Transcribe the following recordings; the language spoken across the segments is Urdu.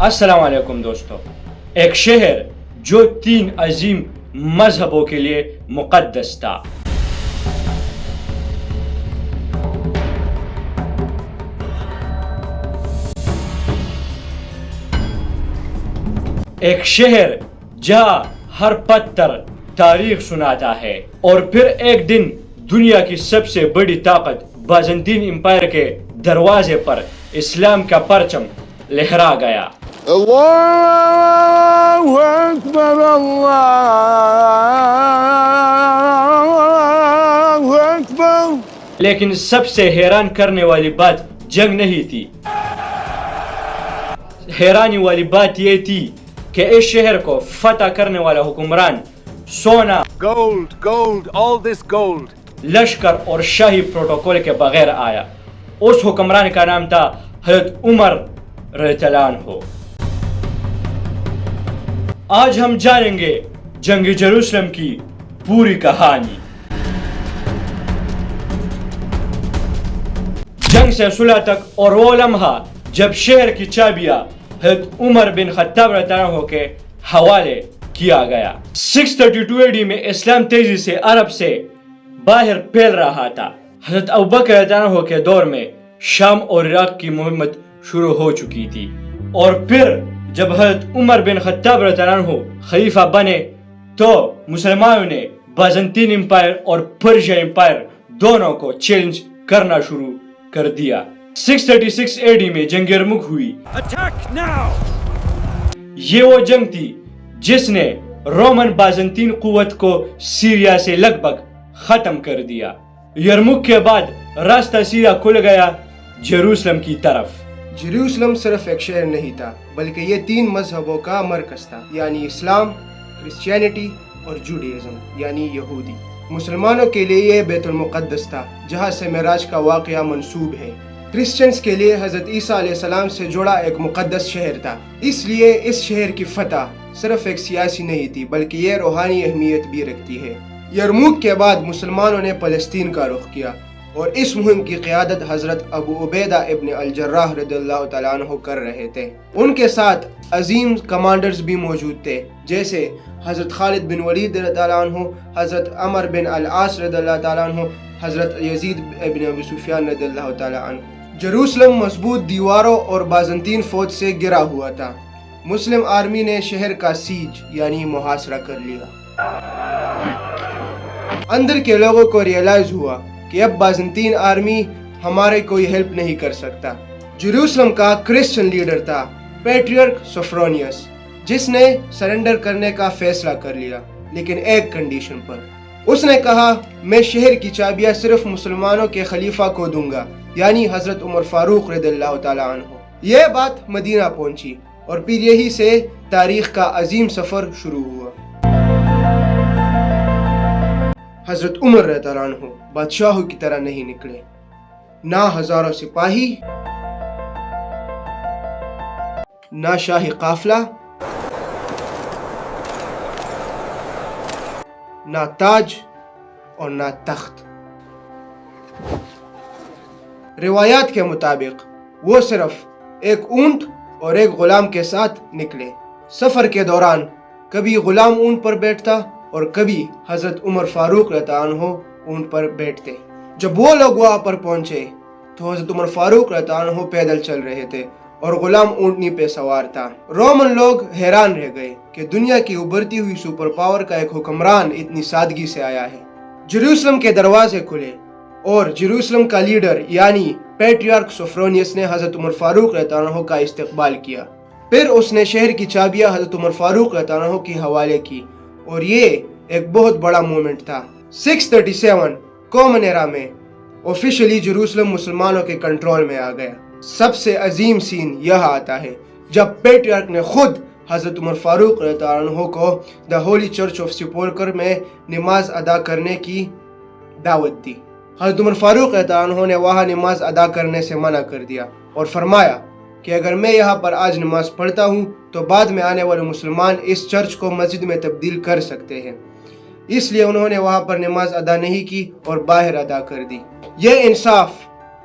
السلام علیکم دوستو. ایک شہر جو 3 عظیم مذہبوں کے لیے مقدس تھا. ایک شہر جہاں ہر پتھر تاریخ سناتا ہے. اور پھر ایک دن دنیا کی سب سے بڑی طاقت بازنطین امپائر کے دروازے پر اسلام کا پرچم لہرا گیا. اللہ اکبر اللہ اکبر. لیکن سب سے حیران کرنے والی بات جنگ نہیں تھی. حیرانی والی بات یہ تھی کہ اس شہر کو فتح کرنے والا حکمران سونا، gold, all this gold. لشکر اور شاہی پروٹوکول کے بغیر آیا. اس حکمران کا نام تھا حضرت عمر رضی اللہ عنہ. آج ہم جانیں گے جنگ جیروسلم کی پوری کہانی. جنگ سے صلح تک اور وہ لمحہ جب شہر کی چابیاں حضرت عمر بن خطاب رضی اللہ عنہ کے حوالے کیا گیا. 632 AD میں اسلام تیزی سے عرب سے باہر پھیل رہا تھا. حضرت ابوبکر رضی اللہ عنہ کے دور میں شام اور عراق کی مہمت شروع ہو چکی تھی. اور پھر جب حضرت عمر بن خطاب رضی اللہ عنہ خلیفہ بنے تو مسلمانوں نے بازنطین امپائر اور پرشین امپائر دونوں کو چیلنج کرنا شروع کر دیا. 636 AD میں جنگ یرموک ہوئی. یہ وہ جنگ تھی جس نے رومن بازنطین قوت کو سیریا سے لگ بھگ ختم کر دیا. یرموک کے بعد راستہ سیدھا کھل گیا جیروسلم کی طرف. جیروسلم صرف ایک شہر نہیں تھا بلکہ یہ 3 مذہبوں کا مرکز تھا، یعنی اسلام، کرسچینٹی اور جوڈیزم یعنی یہودی. مسلمانوں کے لیے یہ بیت المقدس تھا جہاں سے معراج کا واقعہ منسوب ہے. کرسچنز کے لیے حضرت عیسیٰ علیہ السلام سے جڑا ایک مقدس شہر تھا. اس لیے اس شہر کی فتح صرف ایک سیاسی نہیں تھی بلکہ یہ روحانی اہمیت بھی رکھتی ہے. یرموک کے بعد مسلمانوں نے فلسطین کا رخ کیا اور اس مہم کی قیادت حضرت ابو عبیدہ ابن الجراح رضی اللہ تعالیٰ عنہ کر رہے تھے. ان کے ساتھ عظیم کمانڈرز بھی موجود تھے جیسے حضرت خالد بن ولید رضی اللہ عنہ، حضرت عمر بن العاص رضی اللہ تعالیٰ عنہ، حضرت یزید ابن ابی سفیان رضی اللہ تعالیٰ عنہ. جیروسلم مضبوط دیواروں اور بازنطین فوج سے گھرا ہوا تھا. مسلم آرمی نے شہر کا سیج یعنی محاصرہ کر لیا. اندر کے لوگوں کو ریئلائز ہوا کہ اب بازنطین آرمی ہمارے کوئی ہیلپ نہیں کر سکتا. جیروسلم کا کرسچن لیڈر تھا پیٹریارک سوفرونیس، جس نے سرنڈر کرنے کا فیصلہ کر لیا لیکن ایک کنڈیشن پر. اس نے کہا میں شہر کی چابیاں صرف مسلمانوں کے خلیفہ کو دوں گا یعنی حضرت عمر فاروق رضی اللہ تعالیٰ عنہ. یہ بات مدینہ پہنچی اور پھر یہی سے تاریخ کا عظیم سفر شروع ہوا. حضرت عمر رضی اللہ عنہ بادشاہوں کی طرح نہیں نکلے. نہ ہزاروں سپاہی، نہ شاہی قافلہ، نہ تاج اور نہ تخت. روایات کے مطابق وہ صرف ایک اونٹ اور ایک غلام کے ساتھ نکلے. سفر کے دوران کبھی غلام اونٹ پر بیٹھتا اور کبھی حضرت عمر فاروق رضی اللہ عنہ اونٹ پر بیٹھتے. جب وہ لوگ وہاں پر پہنچے تو حضرت عمر فاروق رضی اللہ عنہ پیدل چل رہے تھے اور غلام اونٹنی پہ سوار تھا. رومن لوگ حیران رہ گئے کہ دنیا کی ابھرتی ہوئی سپر پاور کا ایک حکمران اتنی سادگی سے آیا ہے. جیروسلم کے دروازے کھلے اور جیروسلم کا لیڈر یعنی پیٹریارک سوفرونیس نے حضرت عمر فاروق رضی اللہ عنہ کا استقبال کیا. پھر اس نے شہر کی چابیاں حضرت عمر فاروق رضی اللہ عنہ کے حوالے کی اور یہ ایک بہت بڑا مومنٹ تھا. 637 کامن ایرا میں آفیشلی جیروسلم مسلمانوں کے کنٹرول میں آ گیا. سب سے عظیم سین یہ آتا ہے جب پیٹریارک نے خود حضرت عمر فاروق رضی اللہ عنہ کو دا ہولی چرچ آف سپولکر میں نماز ادا کرنے کی دعوت دی. حضرت عمر فاروق رضی اللہ عنہ نے وہاں نماز ادا کرنے سے منع کر دیا اور فرمایا کہ اگر میں یہاں پر آج نماز پڑھتا ہوں تو بعد میں آنے والے مسلمان اس چرچ کو مسجد میں تبدیل کر سکتے ہیں. اس لیے انہوں نے وہاں پر نماز ادا نہیں کی اور باہر ادا کر دی. یہ انصاف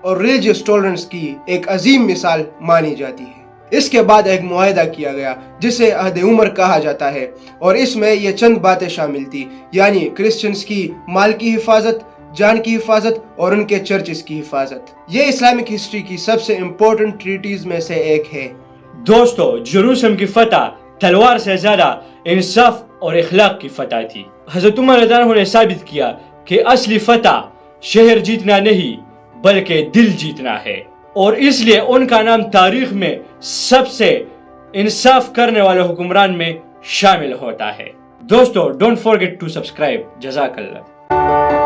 اور ریلیجیس ٹالرنس کی ایک عظیم مثال مانی جاتی ہے. اس کے بعد ایک معاہدہ کیا گیا جسے عہد عمر کہا جاتا ہے، اور اس میں یہ چند باتیں شامل تھی، یعنی کرسچنز کی مال کی حفاظت، جان کی حفاظت اور ان کے چرچز کی حفاظت۔ یہ اسلامک ہسٹری کی سب سے امپورٹنٹ ٹریٹیز میں سے ایک ہے۔ دوستو، جروسلم کی فتح تلوار سے زیادہ انصاف اور اخلاق کی فتح تھی۔ حضرت عمر رضی اللہ عنہ نے ثابت کیا کہ اصلی فتح شہر جیتنا نہیں بلکہ دل جیتنا ہے، اور اس لیے ان کا نام تاریخ میں سب سے انصاف کرنے والے حکمران میں شامل ہوتا ہے۔ دوستو، ڈونٹ فورگیٹ ٹو سبسکرائب۔ جزاک اللہ۔